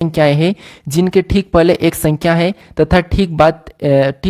संख्याएं हैं जिनके ठीक पहले एक संख्या है तथा ठीक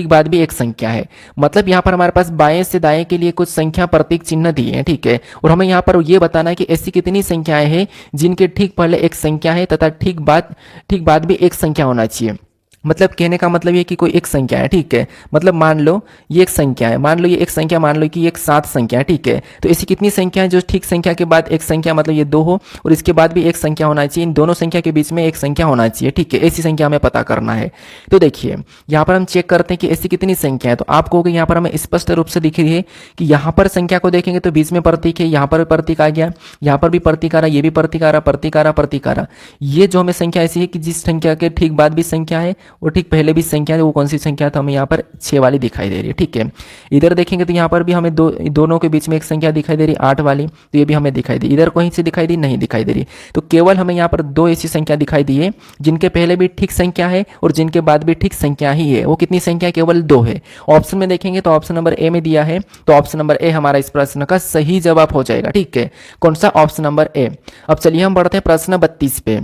बाद भी एक संख्या है। मतलब यहाँ पर हमारे पास बाएं से दाएं के लिए कुछ संख्या प्रतीक चिन्ह दिए हैं, ठीक है। और हमें यहाँ पर ये बताना है कि ऐसी कितनी संख्याएं हैं जिनके ठीक पहले एक संख्या है तथा ठीक बाद भी एक संख्या होना चाहिए। मतलब कहने का मतलब ये कि कोई एक संख्या है, ठीक है। मतलब मान लो ये एक संख्या है, मान लो ये एक संख्या, मान लो कि ये एक 7 संख्या है, ठीक है। तो ऐसी कितनी संख्या है जो ठीक संख्या के बाद एक संख्या, मतलब ये 2 हो और इसके बाद भी एक संख्या होना चाहिए, इन दोनों संख्या के बीच में एक संख्या होना चाहिए, ठीक है। ऐसी संख्या हमें पता करना है। तो देखिए यहाँ पर हम चेक करते हैं कि ऐसी कितनी संख्या है। तो आप कहोगे यहाँ पर हमें स्पष्ट रूप से दिख रही है कि यहाँ पर संख्या को देखेंगे तो बीच में प्रतीक है, यहाँ पर प्रतीक आ गया, यहाँ पर भी प्रतीक आ रहा, ये भी प्रतीक आ रहा, प्रतीक आ रहा, प्रतीक आ रहा। ये जो हमें संख्या ऐसी है कि जिस संख्या के ठीक बाद भी संख्या है और ठीक पहले भी संख्या है, वो कौन सी संख्या है? तो हमें यहाँ पर 6 वाली दिखाई दे रही है, ठीक है। इधर देखेंगे तो यहाँ पर भी हमें दोनों के बीच में एक संख्या दिखाई दे रही है 8 वाली, तो ये भी हमें दिखाई दी। इधर कहीं से दिखाई दी? नहीं दिखाई दे रही। तो केवल हमें यहाँ पर 2 ऐसी संख्या दिखाई दी है जिनके पहले भी ठीक संख्या है और जिनके बाद भी ठीक संख्या ही है। वो कितनी संख्या? केवल 2 है। ऑप्शन में देखेंगे तो ऑप्शन नंबर ए में दिया है, तो ऑप्शन नंबर ए हमारा इस प्रश्न का सही जवाब हो जाएगा, ठीक है। कौन सा? Option number A. अब चलिए हम बढ़ते हैं प्रश्न 32 पे।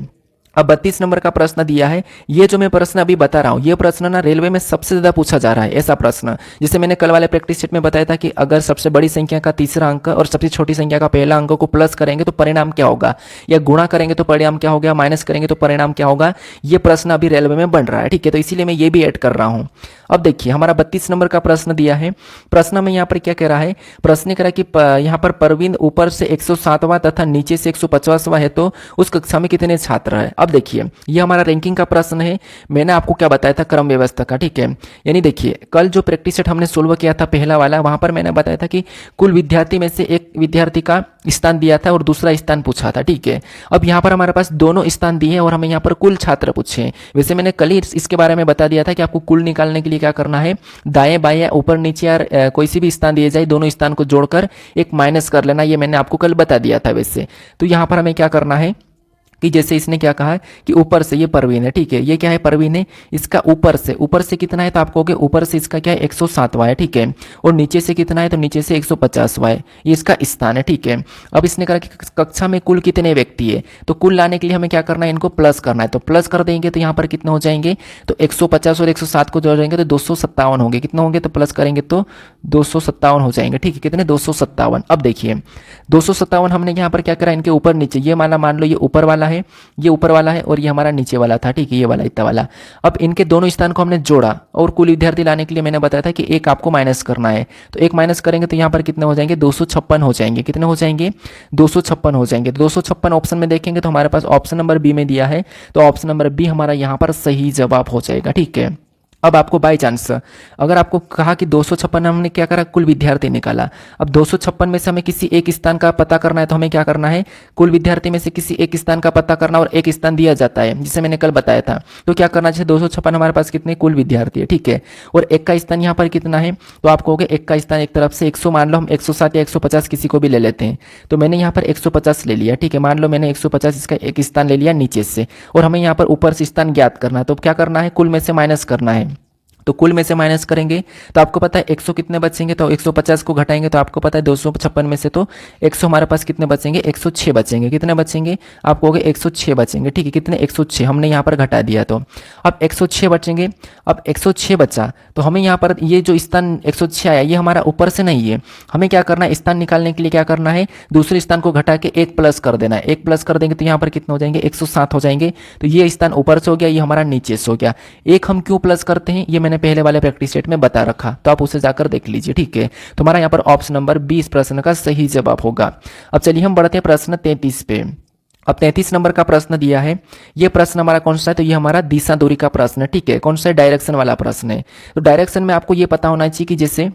अब 32 नंबर का प्रश्न दिया है। ये जो मैं प्रश्न अभी बता रहा हूँ, ये प्रश्न ना रेलवे में सबसे ज्यादा पूछा जा रहा है। ऐसा प्रश्न जैसे मैंने कल वाले प्रैक्टिस सेट में बताया था कि अगर सबसे बड़ी संख्या का तीसरा अंक और सबसे छोटी संख्या का पहला अंक को प्लस करेंगे तो परिणाम क्या होगा, या गुणा करेंगे तो परिणाम क्या होगा, माइनस करेंगे तो परिणाम क्या होगा। ये प्रश्न अभी रेलवे में बन रहा है, ठीक है। तो इसीलिए मैं ये भी ऐड कर रहा हूँ। अब देखिए हमारा 32 नंबर का प्रश्न दिया है। प्रश्न में यहाँ पर क्या कह रहा है? प्रश्न कह रहा है कि यहाँ पर परवीन ऊपर से 107वां तथा नीचे से 150वां है, तो उस कक्षा में कितने छात्र हैं? अब देखिए ये हमारा रैंकिंग का प्रश्न है। मैंने आपको क्या बताया था? क्रम व्यवस्था का, ठीक है। यानी देखिए कल जो प्रैक्टिस सेट हमने सोल्व किया था पहला वाला, वहां पर मैंने बताया था कि कुल विद्यार्थी में से एक विद्यार्थी का स्थान दिया था और दूसरा स्थान पूछा था, ठीक है। अब यहाँ पर हमारे पास दोनों स्थान दिए हैं और हमें यहाँ पर कुल छात्र पूछे। वैसे मैंने कल ही इसके बारे में बता दिया था कि आपको कुल निकालने के लिए क्या करना है, दाएं बाएं ऊपर नीचे या कोई सी भी स्थान दिए जाए, दोनों स्थान को जोड़कर एक माइनस कर लेना। ये मैंने आपको कल बता दिया था। वैसे तो यहाँ पर हमें क्या करना है कि जैसे इसने क्या कहा है कि ऊपर से ये परवीन है, ठीक है। ये क्या है? परवीन है। इसका ऊपर से कितना है? तो आप कहोगे ऊपर से इसका क्या है? 107वां है, ठीक है। और नीचे से कितना है? तो नीचे से 150वां है। ये इसका स्थान है, ठीक है। अब इसने कहा कि कक्षा में कुल कितने व्यक्ति है, तो कुल लाने के लिए हमें क्या करना है? इनको प्लस करना है। तो प्लस कर देंगे तो यहाँ पर कितने हो जाएंगे? तो 150 और 107 को जोड़ेंगे तो 257 होंगे। कितने होंगे? तो प्लस करेंगे तो 257 हो जाएंगे, ठीक है। कितने? 257। अब देखिए 257 हमने यहाँ पर क्या करा? इनके ऊपर नीचे, ये मान लो ये ऊपर वाला है, ये ऊपर वाला है और ये हमारा नीचे वाला था, ठीक है, ये वाला इतना वाला। अब इनके दोनों स्थान को हमने जोड़ा और कुल विद्यार्थी लाने के लिए मैंने बताया था कि एक आपको माइनस करना है। तो एक माइनस करेंगे तो यहाँ पर कितने हो जाएंगे? 256 हो जाएंगे। कितने हो जाएंगे? 256 हो जाएंगे। 256 ऑप्शन में देखेंगे तो हमारे पास ऑप्शन नंबर बी में दिया है, तो ऑप्शन नंबर बी हमारा यहाँ पर सही जवाब हो जाएगा, ठीक है। अब आपको बाई चांस अगर आपको कहा कि 256 हमने क्या करा? कुल विद्यार्थी निकाला। अब 256 में से हमें किसी एक स्थान का पता करना है, तो हमें क्या करना है? कुल विद्यार्थी में से किसी एक स्थान का पता करना, और एक स्थान दिया जाता है जिसे मैंने कल बताया था। तो क्या करना चाहिए? 256 हमारे पास कितने कुल विद्यार्थी है, ठीक है। और एक का स्थान यहाँ पर कितना है? तो आप कहोगे एक का स्थान एक तरफ से 100, मान लो हम 107 या 150 किसी को भी ले लेते हैं, तो मैंने यहाँ पर 150 ले लिया, ठीक है। मान लो मैंने 150 इसका एक स्थान ले लिया नीचे से, और हमें यहाँ पर ऊपर से स्थान ज्ञात करना है। तो क्या करना है? कुल में से माइनस करना है। तो कुल में से माइनस करेंगे तो आपको पता है 100 कितने बचेंगे? तो 150 को घटाएंगे तो आपको पता है 256 में से तो 100 हमारे पास कितने बचेंगे? 106 बचेंगे। कितने बचेंगे? आप कहोगे 106 बचेंगे, ठीक है। कितने? 106 हमने यहाँ पर घटा दिया, तो अब 106 बचेंगे। अब 106 बचा तो हमें यहाँ पर ये जो स्थान 106 आया, ये हमारा ऊपर से नहीं है। हमें क्या करना है? स्थान निकालने के लिए क्या करना है? दूसरे स्थान को घटा के 1 प्लस कर देना है। 1 प्लस कर देंगे तो यहाँ पर कितने हो जाएंगे? 107 हो जाएंगे। तो ये स्थान ऊपर से हो गया, ये हमारा नीचे से हो गया। एक हम क्यों प्लस करते हैं ये मैंने पहले वाले प्रैक्टिस सेट में बता रखा, तो आप उसे जाकर देख लीजिए, ठीक है। तो हमारा यहाँ पर ऑप्शन नंबर 20 प्रश्न का सही जवाब होगा। अब चलिए हम बढ़ते हैं प्रश्न 33 पे। अब 33 नंबर का प्रश्न दिया है। ये प्रश्न हमारा कौन सा है? तो ये हमारा दिशा दूरी का प्रश्न है, ठीक है। कौन सा? डायरेक्शन वाला प्रश्न है। तो डायरेक्शन में आपको ये पता होना चाहिए कि जैसे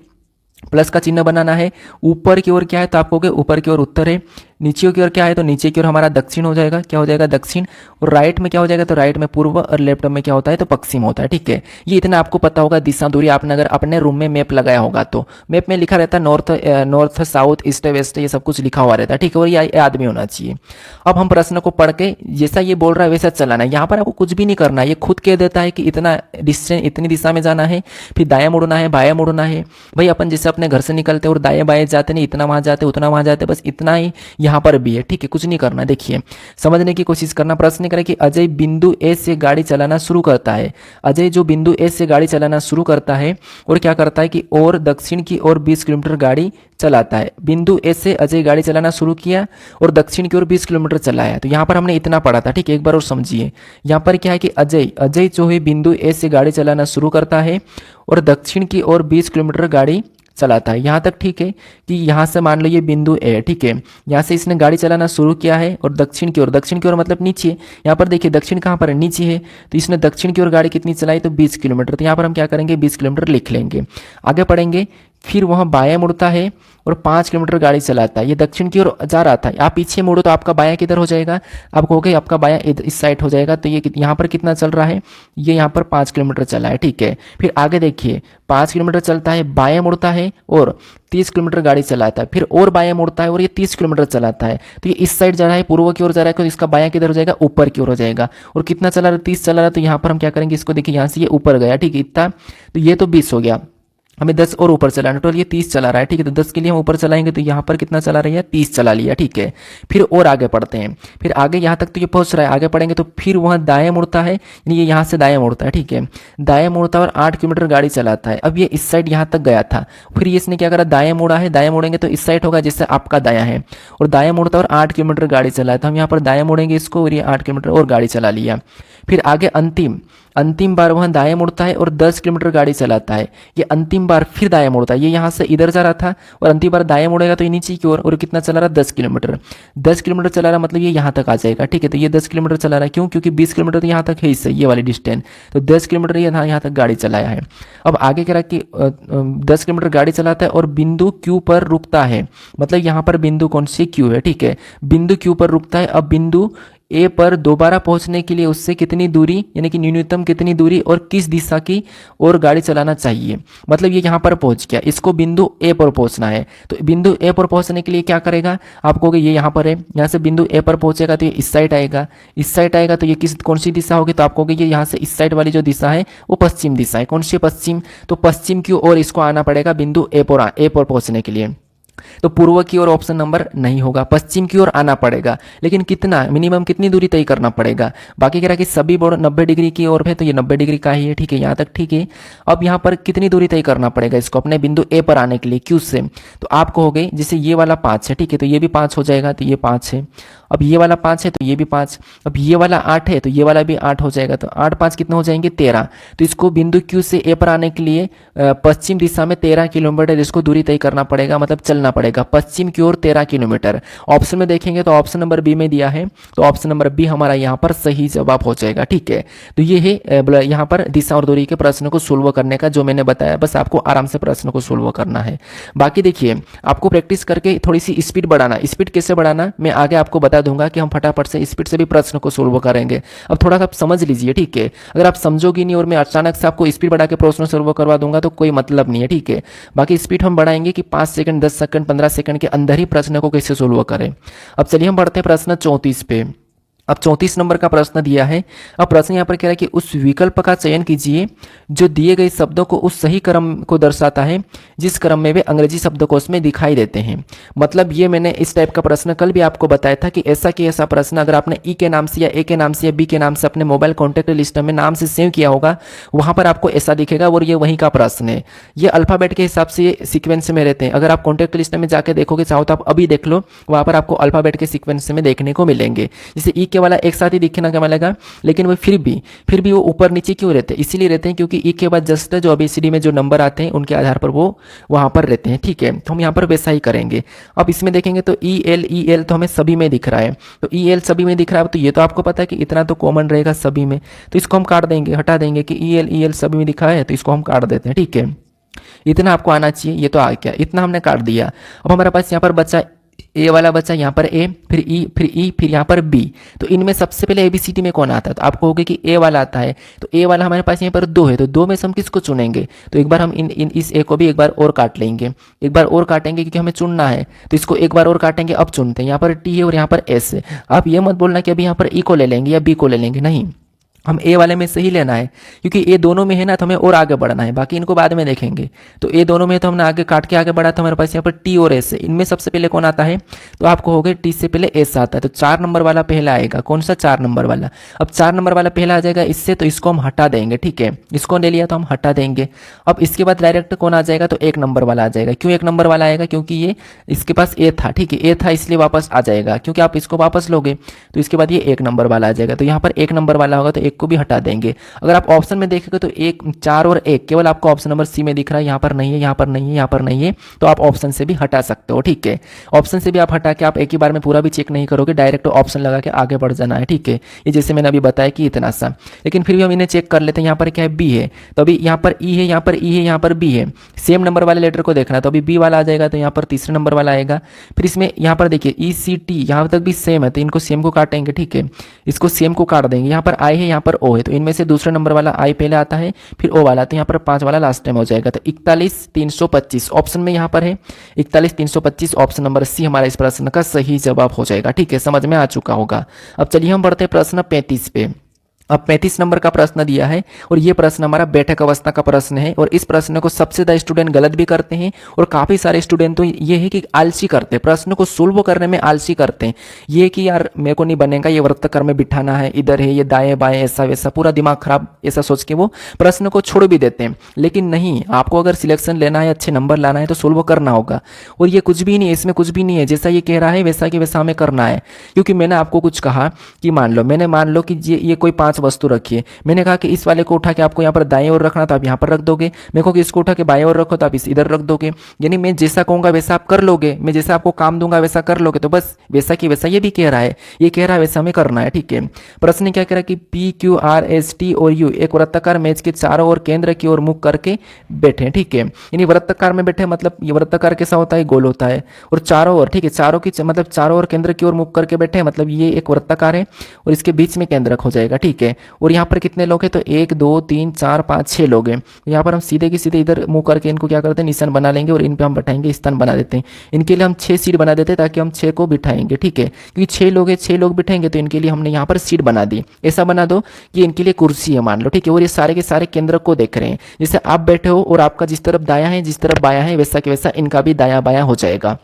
प्लस का चिन्ह बनाना है, ऊपर की ओर क्या है? तो आप कहोगे ऊपर की ओर उत्तर है। नीचे की ओर क्या है? तो नीचे की ओर हमारा दक्षिण हो जाएगा। क्या हो जाएगा? दक्षिण। और राइट में क्या हो जाएगा? तो राइट में पूर्व, और लेफ्ट में क्या होता है? तो पश्चिम होता है, ठीक है। ये इतना आपको पता होगा। दिशा दूरी आपने अगर अपने रूम में मैप लगाया होगा तो मैप में लिखा रहता है नॉर्थ साउथ ईस्ट वेस्ट, ये सब कुछ लिखा हुआ रहता है, ठीक है। और ये आदमी होना चाहिए। अब हम प्रश्न को पढ़ के जैसा ये बोल रहा है वैसा चलाना है। यहाँ पर आपको कुछ भी नहीं करना है, ये खुद कह देता है कि इतना डिस्टेंस, इतनी दिशा में जाना है, फिर दाएं मुड़ना है, बाएं मुड़ना है। भाई अपन जैसे अपने घर से निकलते और दाएं बाएं जाते नहीं, इतना वहां जाते उतना वहां जाते, बस इतना ही यहाँ यहाँ पर भी है, ठीक है। कुछ नहीं करना, देखिए समझने की कोशिश करना। प्रश्न करें कि अजय बिंदु ए से गाड़ी चलाना शुरू करता है। अजय जो बिंदु ए से गाड़ी चलाना शुरू करता है और क्या करता है कि और दक्षिण की ओर 20 किलोमीटर गाड़ी चलाता है। बिंदु ए से अजय गाड़ी चलाना शुरू किया और दक्षिण की ओर 20 किलोमीटर चलाया। तो यहाँ पर हमने इतना पढ़ा था, ठीक है। एक बार और समझिए, यहाँ पर क्या है कि अजय जो है बिंदु ए से गाड़ी चलाना शुरू करता है और दक्षिण की ओर 20 किलोमीटर गाड़ी चलाता है। यहाँ तक ठीक है कि यहाँ से मान लो ये बिंदु ए, ठीक है। यहाँ से इसने गाड़ी चलाना शुरू किया है और दक्षिण की ओर मतलब नीचे। यहाँ पर देखिए दक्षिण कहाँ पर है, नीचे है। तो इसने दक्षिण की ओर गाड़ी कितनी चलाई, तो 20 किलोमीटर। तो यहाँ पर हम क्या करेंगे, 20 किलोमीटर लिख लेंगे। आगे पढ़ेंगे, फिर वहाँ बाएं मुड़ता है और 5 किलोमीटर गाड़ी चलाता है। ये दक्षिण की ओर जा रहा था, आप पीछे मुड़ो तो आपका बायां किधर हो जाएगा, आप कहोगे आपका बायां इस साइड हो जाएगा। तो ये यहाँ पर कितना चल रहा है, ये यहाँ पर 5 किलोमीटर चला है, ठीक है। फिर आगे देखिए 5 किलोमीटर चलता है, बाएं मुड़ता है और 30 किलोमीटर गाड़ी चलाता है। फिर और बाएं मुड़ता है और ये 30 किलोमीटर चलाता है। तो ये इस साइड जा रहा है, पूर्व की ओर जा रहा है, तो इसका बायां किधर हो जाएगा, ऊपर की ओर हो जाएगा। और कितना चला रहा है, 30 चला रहा है। तो यहाँ पर हम क्या करेंगे, इसको देखिए यहाँ से ये ऊपर गया, ठीक है, इतना। तो ये तो 20 हो गया, हमें 10 और ऊपर चलाना, टोटल ये 30 चला रहा है, ठीक है। तो 10 के लिए हम ऊपर चलाएंगे तो यहाँ पर कितना चला रही है, 30 चला लिया, ठीक है। फिर और आगे पढ़ते हैं, फिर आगे यहाँ तक तो ये पहुँच रहा है। आगे पढ़ेंगे तो फिर वहाँ दाएं मुड़ता है, यानी ये यहाँ से दाएं मुड़ता है, ठीक है। दाएं मुड़ता है और 8 किलोमीटर गाड़ी चलाता है। अब ये इस साइड यहाँ तक गया था, फिर ये इसने क्या करा, दाएं मुड़ा है। दाएं मुड़ेंगे तो इस साइड होगा जिससे आपका दायां है, और दाएं मुड़ता है और 8 किलोमीटर गाड़ी चलाया। तो हम यहाँ पर दाएं मुड़ेंगे इसको और ये 8 किलोमीटर और गाड़ी चला लिया। फिर आगे अंतिम बार वहाँ दाएं मुड़ता है और 10 किलोमीटर गाड़ी चलाता है। ये अंतिम बार फिर दाएं मुड़ता है, ये यहाँ से इधर जा रहा था और अंतिम बार दाएं मुड़ेगा तो ये नीचे की ओर। और कितना चला रहा, 10 किलोमीटर। 10 किलोमीटर चला रहा मतलब ये यहाँ तक आ जाएगा, ठीक है। तो ये 10 किलोमीटर चला रहा है, क्यों, क्योंकि 20 किलोमीटर तो यहाँ तक है इससे, ये वाली डिस्टेंस। तो 10 किलोमीटर ये यहाँ तक गाड़ी चलाया है। अब आगे कह रहा कि 10 किलोमीटर गाड़ी चलाता है और बिंदु क्यू पर रुकता है। मतलब यहाँ पर बिंदु कौन सी, क्यू है, ठीक है। बिंदु क्यू पर रुकता है। अब बिंदु ए पर दोबारा पहुंचने के लिए उससे कितनी दूरी, यानी कि न्यूनतम कितनी दूरी और किस दिशा की ओर गाड़ी चलाना चाहिए। मतलब ये यहाँ पर पहुंच गया, इसको बिंदु ए पर पहुंचना है। तो बिंदु ए पर पहुंचने के लिए क्या करेगा, आप कहोगे ये यहाँ पर है, यहाँ से बिंदु ए पर पहुंचेगा तो ये इस साइड आएगा, इस साइड आएगा तो ये कौन सी दिशा होगी, तो आप कहोगे ये यहाँ से इस साइड वाली जो दिशा है वो पश्चिम दिशा है। कौन सी, पश्चिम। तो पश्चिम की ओर इसको आना पड़ेगा बिंदु ए पर पहुंचने के लिए। तो पूर्व की ओर ऑप्शन नंबर नहीं होगा, पश्चिम की ओर आना पड़ेगा। लेकिन कितना, मिनिमम कितनी दूरी तय करना पड़ेगा। बाकी कह रहा है कि सभी बोर्ड 90 डिग्री की ओर है, तो ये 90 डिग्री का ही है, ठीक है। यहाँ तक ठीक है। अब यहाँ पर कितनी दूरी तय करना पड़ेगा इसको अपने बिंदु ए पर आने के लिए, क्यू से। तो आप कहोगे जैसे ये वाला 5 है, ठीक है, तो ये भी 5 हो जाएगा, तो ये 5 है। अब ये वाला 5 है तो ये भी 5। अब ये वाला 8 है तो ये वाला भी 8 हो जाएगा। तो 8 5 कितना हो जाएंगे, 13। तो इसको बिंदु क्यू से ए पर आने के लिए पश्चिम दिशा में 13 किलोमीटर इसको दूरी तय करना पड़ेगा, मतलब चलना पड़ेगा पश्चिम की ओर 13 किलोमीटर। ऑप्शन में देखेंगे तो ऑप्शन नंबर बी में दिया है, तो ऑप्शन नंबर बी हमारा यहाँ पर सही जवाब हो जाएगा, ठीक है। तो ये है यहाँ पर दिशा और दूरी के प्रश्न को सोल्व करने का जो मैंने बताया, बस आपको आराम से प्रश्न को सोल्व करना है। बाकी देखिए आपको प्रैक्टिस करके थोड़ी सी स्पीड बढ़ाना, स्पीड कैसे बढ़ाना मैं आगे आपको बता दूंगा कि हम फटाफट से स्पीड से भी प्रश्न को सोल्व करेंगे। अब थोड़ा सा आप समझ लीजिए, ठीक है। अगर आप समझोगी नहीं और मैं अचानक से आपको स्पीड बढ़ा के प्रश्न सोल्व करवा दूंगा तो कोई मतलब नहीं है, ठीक है। बाकी स्पीड हम बढ़ाएंगे कि 5 सेकंड 10 सेकंड 15 सेकंड के अंदर ही प्रश्न को कैसे सोल्व करें। अब चलिए हम बढ़ते हैं प्रश्न 34 पे। अब 34 नंबर का प्रश्न दिया है। अब प्रश्न यहाँ पर कह रहा है कि उस विकल्प का चयन कीजिए जो दिए गए शब्दों को उस सही क्रम को दर्शाता है जिस क्रम में वे अंग्रेजी शब्दकोश में दिखाई देते हैं। मतलब ये मैंने इस टाइप का प्रश्न कल भी आपको बताया था कि ऐसा प्रश्न अगर आपने ई के नाम से या ए के नाम से या बी के नाम से अपने मोबाइल कॉन्टैक्ट लिस्ट में नाम से सेव किया होगा, वहां पर आपको ऐसा दिखेगा और ये वहीं का प्रश्न है। ये अल्फाबेट के हिसाब से सीक्वेंस में रहते हैं। अगर आप कॉन्टैक्ट लिस्ट में जाके देखोगे, चाहो तो आप अभी देख लो, वहां पर आपको अल्फाबेट के सीक्वेंस में देखने को मिलेंगे। जैसे ई के वाला एक साथ ही दिखना क्या मिलेगा, लेकिन वो फिर भी वो ऊपर नीचे क्यों रहते हैं, इसीलिए रहते हैं क्योंकि ई के बाद जस्ट जो ABCD में जो नंबर आते हैं उनके आधार पर वो वहां पर रहते हैं, ठीक है। तो हम यहाँ पर वैसा ही करेंगे। अब इसमें देखेंगे तो EL तो हमें सभी में दिख रहा है, तो EL सभी में दिख रहा है, तो ये तो आपको पता है कि इतना तो कॉमन रहेगा सभी में, तो इसको हम काट देंगे, हटा देंगे कि EL सभी में दिखा है, तो इसको हम काट देते हैं, ठीक है। इतना आपको आना चाहिए, ये तो आ गया, इतना हमने काट दिया। अब हमारे पास यहाँ पर बचा ए वाला बच्चा, यहाँ पर ए, फिर ई, फिर यहाँ पर बी। तो इनमें सबसे पहले ABCD में कौन आता है, तो आप कहोगे कि ए वाला आता है। तो ए वाला हमारे पास यहाँ पर 2 है, तो 2 में से हम किसको चुनेंगे, तो एक बार हम इस ए को भी एक बार और काट लेंगे, एक बार और काटेंगे क्योंकि हमें चुनना है, तो इसको एक बार और काटेंगे। अब चुनते हैं, यहाँ पर टी है और यहाँ पर एस है। आप ये मत बोलना कि अभी यहाँ पर ई को ले लेंगे या बी को ले लेंगे, नहीं, हम ए वाले में से ही लेना है, क्योंकि ए दोनों में है ना, तो हमें और आगे बढ़ना है, बाकी इनको बाद में देखेंगे। तो ए दोनों में तो हमने आगे काट के आगे बढ़ा, तो हमारे पास यहाँ पर टी और एस है। इनमें सबसे पहले कौन आता है, तो आपको हो गए टी से पहले एस आता है, तो 4 नंबर वाला पहला आएगा। कौन सा, 4 नंबर वाला। अब 4 नंबर वाला पहला आ जाएगा इससे, तो इसको हम हटा देंगे, ठीक है, इसको ले लिया तो हम हटा देंगे। अब इसके बाद डायरेक्ट कौन आ जाएगा, तो 1 नंबर वाला आ जाएगा। क्यों 1 नंबर वाला आएगा, क्योंकि ये इसके पास ए था, ठीक है, ए था इसलिए वापस आ जाएगा, क्योंकि आप इसको वापस लोगे तो इसके बाद ये 1 नंबर वाला आ जाएगा। तो यहाँ पर 1 नंबर वाला होगा तो 1 को भी हटा देंगे। अगर आप ऑप्शन में देखेंगे तो 1, 4 और 1 केवल आपको ऑप्शन नंबर सी में दिख रहा है, यहाँ पर नहीं है, यहाँ पर नहीं है, यहाँ पर नहीं है, तो आप ऑप्शन से भी हटा सकते हो, ठीक है। ऑप्शन से भी आप हटा के आप एक ही बार में पूरा भी चेक नहीं करोगे, डायरेक्ट ऑप्शन लगा के आगे बढ़ जाना है, ठीक है। ये जैसे मैंने अभी बताया कि इतना सा, लेकिन फिर भी हम इन्हें चेक कर लेते हैं। यहाँ पर क्या है, बी है, तो अभी यहाँ पर ई है, यहाँ पर ई है, यहाँ पर बी है। सेम नंबर वाले लेटर को देखना है, तो अभी बी वाला आ जाएगा, तो यहाँ पर तीसरे नंबर वाला आएगा। फिर इसमें यहाँ पर देखिए ई सी टी, यहाँ तक भी सेम है, तो इनको सेम को काटेंगे, ठीक है, इसको सेम को काट देंगे। यहाँ पर आई है, यहाँ पर ओ है, तो इनमें से दूसरे नंबर वाला आई पहले आता है, फिर ओ वाला, तो यहाँ पर 5 वाला लास्ट टाइम हो जाएगा। तो 41,325 ऑप्शन में यहाँ पर है, 41,325 ऑप्शन नंबर सी हमारा इस प्रश्न का सही जवाब हो जाएगा, ठीक है, समझ में आ चुका होगा। अब चलिए हम बढ़ते हैं प्रश्न 35 पे। अब 35 नंबर का प्रश्न दिया है, और ये प्रश्न हमारा बैठक अवस्था का प्रश्न है, और इस प्रश्न को सबसे ज़्यादा स्टूडेंट गलत भी करते हैं, और काफ़ी सारे स्टूडेंट तो ये है कि आलसी करते हैं, प्रश्न को सोल्व करने में आलसी करते हैं। ये कि यार मेरे को नहीं बनेगा, ये वृत्तकार में बिठाना है, इधर है, ये दाएं बाएं ऐसा वैसा, पूरा दिमाग खराब ऐसा सोच के वो प्रश्न को छोड़ भी देते हैं। लेकिन नहीं, आपको अगर सिलेक्शन लेना है, अच्छे नंबर लाना है, तो सोल्व करना होगा। और ये कुछ भी नहीं है, इसमें कुछ भी नहीं है, जैसा ये कह रहा है वैसा कि वैसा हमें करना है। क्योंकि मैंने आपको कुछ कहा कि मान लो कि ये कोई 5 वस्तु रखी है, मैंने कहा कि इस वाले को उठा के आपको यहाँ पर दाएं ओर रखना, तो आप यहाँ पर रख दोगे। मैं कहूँ कि इसको उठा के बाएं ओर रखो, तो आप इधर रख दोगे। यानी मैं जैसा कहूँगा वैसा आप कर लोगे, मैं जैसा आपको काम दूंगा वैसा कर लोगे। तो बस वैसा कि वैसा ये भी कह रहा है, ये कह रहा है वैसा हमें करना है, ठीक है। प्रश्न क्या कह रहा है कि P Q R S T और यू एक वृत्ताकार मेज के चारों ओर केंद्र की ओर मुख करके बैठे, ठीक है। यानी वृत्ताकार में बैठे, मतलब ये वृत्ताकार कैसा होता है, गोल होता है, और चारों ओर, ठीक है, चारों की मतलब चारों ओर केंद्र की ओर मुख करके बैठे, मतलब ये एक वृत्ताकार है, और इसके बीच में केंद्रक हो जाएगा, ठीक है। और यहाँ पर कितने लोग हैं, तो 1 2 3 4 5 6 लोग हैं। यहाँ पर हम सीधे की सीधे इधर मुंह करके इनको क्या करते हैं, निशान बना लेंगे, और इन पे हम बैठाएंगे, स्थान बना देते हैं। इनके लिए हम 6 सीट बना देते हैं, ताकि हम 6 को बिठाएंगे, ठीक है, क्योंकि 6 लोग हैं, 6 लोग बिठाएंगे, तो इनके लिए हमने यहाँ पर सीट बना दी। ऐसा बना दो कि इनके लिए कुर्सी है मान लो, ठीक है। और ये सारे के सारे केंद्र को देख रहे हैं, जैसे आप बैठे हो और आपका जिस तरफ दाया है जिस तरफ बाया है, वैसा कि वैसा इनका भी दाया बाया हो जाएगा।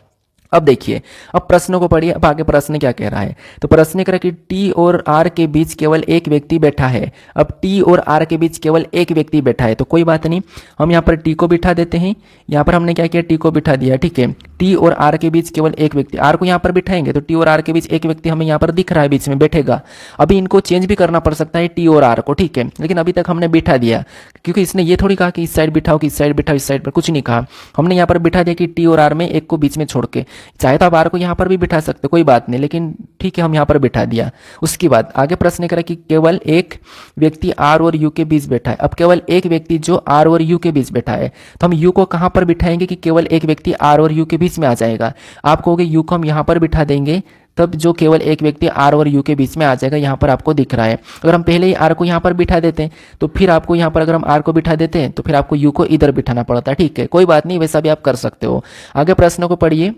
अब देखिए, अब प्रश्नों को पढ़िए। अब आगे प्रश्न क्या कह रहा है, तो प्रश्न कह रहा है कि टी और आर के बीच केवल एक व्यक्ति बैठा है। अब टी और आर के बीच केवल एक व्यक्ति बैठा है, तो कोई बात नहीं, हम यहाँ पर टी को बिठा देते हैं। यहाँ पर हमने क्या किया, टी को बिठा दिया, ठीक है। टी और आर के बीच केवल एक व्यक्ति, आर को यहाँ पर बिठाएंगे, तो टी और आर के बीच एक व्यक्ति हमें यहाँ पर दिख रहा है, बीच में बैठेगा। अभी इनको चेंज भी करना पड़ सकता है टी और आर को, ठीक है, लेकिन अभी तक हमने बिठा दिया, क्योंकि इसने ये थोड़ी कहा कि इस साइड बिठाओ, कि इस साइड बिठाओ, इस साइड पर कुछ नहीं कहा। हमने यहाँ पर बिठा दिया कि टी और आर में एक को बीच में छोड़ के, चाहे तो आप आर को यहाँ पर भी बिठा सकते, कोई बात नहीं, लेकिन ठीक है हम यहाँ पर बिठा दिया। उसके बाद आगे प्रश्न करा कि केवल एक व्यक्ति आर और यू के बीच बैठा है। अब केवल एक व्यक्ति जो आर और यू के बीच बैठा है, तो हम यू को कहाँ पर बिठाएंगे कि केवल एक व्यक्ति आर और यू के बीच में आ जाएगा। आप कहोगे यू को हम यहाँ पर बिठा देंगे, तब जो केवल एक व्यक्ति आर और यू के बीच में आ जाएगा, यहाँ पर आपको दिख रहा है। अगर हम पहले ही आर को यहाँ पर बिठा देते हैं, तो फिर आपको यहाँ पर, अगर हम आर को बिठा देते हैं तो फिर आपको यू को इधर बिठाना पड़ता है, ठीक है, कोई बात नहीं, वैसा भी आप कर सकते हो। आगे प्रश्न को पढ़िए।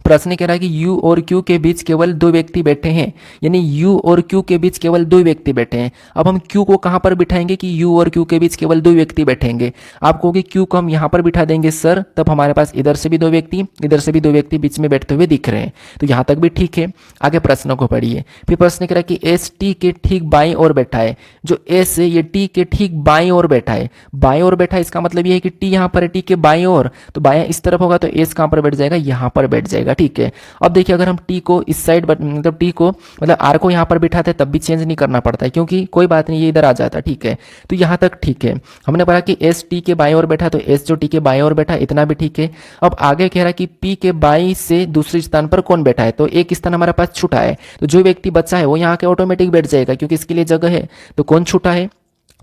प्रश्न कह रहा है कि U और Q के बीच केवल 2 व्यक्ति बैठे हैं, यानी U और Q के बीच केवल 2 व्यक्ति बैठे हैं। अब हम Q को कहाँ पर बिठाएंगे कि U और Q के बीच केवल 2 व्यक्ति बैठेंगे। आप कहोगे Q को हम यहाँ पर बिठा देंगे सर, तब हमारे पास इधर से भी 2 व्यक्ति, इधर से भी 2 व्यक्ति बीच में बैठते हुए दिख रहे हैं, तो यहाँ तक भी ठीक है। आगे प्रश्नों को पढ़िए। फिर प्रश्न कह रहा है कि S T के ठीक बाईं ओर बैठा है। जो S है ये T के ठीक बाईं ओर बैठा है। बाईं ओर बैठा है, इसका मतलब ये है कि T यहाँ पर है, T के बाईं ओर, तो बायां इस तरफ होगा, तो S कहाँ पर बैठ जाएगा, यहाँ पर बैठ जाएगा, ठीक है। अब देखिए, अगर हम टी को इस साइड, मतलब टी को, मतलब आर को यहाँ पर बिठाते तब भी चेंज नहीं करना पड़ता है, क्योंकि कोई बात नहीं, ये इधर आ जाता है, ठीक है। तो यहाँ तक ठीक है। हमने पढ़ा कि एस टी के बाईं ओर बैठा, तो एस जो टी के बाईं ओर बैठा, इतना भी ठीक है। अब आगे कह रहा है कि पी के बाईं से दूसरे स्थान पर कौन बैठा है, तो एक स्थान हमारे पास छूटा है, तो जो व्यक्ति बचा है वो यहाँ के ऑटोमेटिक बैठ जाएगा, क्योंकि इसके लिए जगह है। तो कौन छूटा है,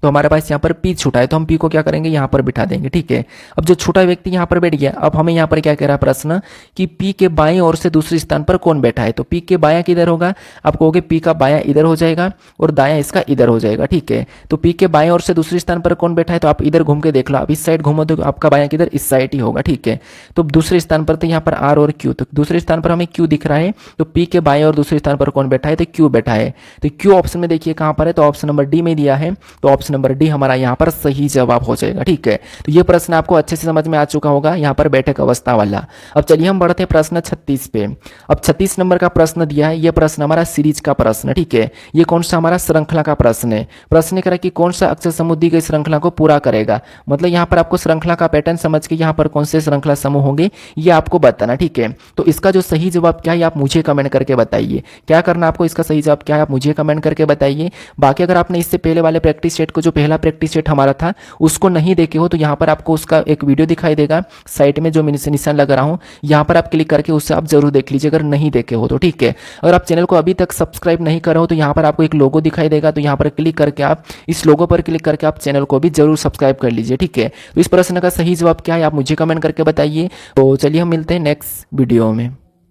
तो हमारे पास यहाँ पर पी छूटा है, तो हम पी को क्या करेंगे, यहाँ पर बिठा देंगे। ठीक है, अब जो छोटा व्यक्ति यहाँ पर बैठ गया, अब हमें यहाँ पर क्या कह रहा है प्रश्न कि पी के बाएं ओर से दूसरे स्थान पर कौन बैठा है। तो पी के बायां किधर होगा, आप कहोगे पी का बायां इधर हो जाएगा और दायां इसका इधर हो जाएगा। ठीक है, तो पी के बाएं ओर से दूसरे स्थान पर कौन बैठा है, तो आप इधर घूम के देख लो, आप इस साइड घूमो तो आपका बायां किधर, इस साइड ही होगा। ठीक है, तो दूसरे स्थान पर तो यहाँ पर आर और क्यू, तो दूसरे स्थान पर हमें क्यू दिख रहा है, तो पी के बाएं और दूसरे स्थान पर कौन बैठा है, तो क्यू बैठा है। तो क्यू ऑप्शन में देखिए कहाँ पर है, तो ऑप्शन नंबर डी में दिया है, तो ऑप्शन नंबर डी हमारा यहाँ पर सही जवाब हो जाएगा। ठीक है, तो ये प्रश्न आपको अच्छे से समझ में आ चुका होगा यहाँ पर बैठक अवस्था वाला। अब चलिए हम बढ़ते हैं प्रश्न 36 पे। अब 36 नंबर का प्रश्न दिया है, ये प्रश्न हमारा सीरीज का प्रश्न। ठीक है, ये कौन सा हमारा श्रृंखला का प्रश्न है। प्रश्न करा कि कौन सा अक्षर समूह दी गई श्रृंखला को पूरा करेगा, मतलब यहाँ पर आपको श्रृंखला का पैटर्न समझ के यहाँ पर कौन से श्रृंखला समूह होंगे ये आपको बताना। ठीक है, तो इसका जो सही जवाब क्या है आप मुझे कमेंट करके बताइए। क्या करना आपको, इसका सही जवाब क्या है आप मुझे कमेंट करके बताइए। बाकी अगर आपने इससे पहले वाले प्रैक्टिस सेट को, जो पहला प्रैक्टिस सेट हमारा था, उसको नहीं देखे हो तो यहाँ पर आपको उसका एक वीडियो दिखाई देगा साइट में, जो निशान लगा रहा हूँ, यहाँ पर आप क्लिक करके उससे आप जरूर देख लीजिए अगर नहीं देखे हो तो। ठीक है, अगर आप चैनल को अभी तक सब्सक्राइब नहीं कर रहे हो तो यहाँ पर आपको एक लोगो दिखाई देगा, तो यहाँ पर क्लिक करके आप इस लोगो पर क्लिक करके आप चैनल को भी जरूर सब्सक्राइब कर लीजिए। ठीक है, तो इस प्रश्न का सही जवाब क्या है आप मुझे कमेंट करके बताइए। तो चलिए हम मिलते हैं नेक्स्ट वीडियो में।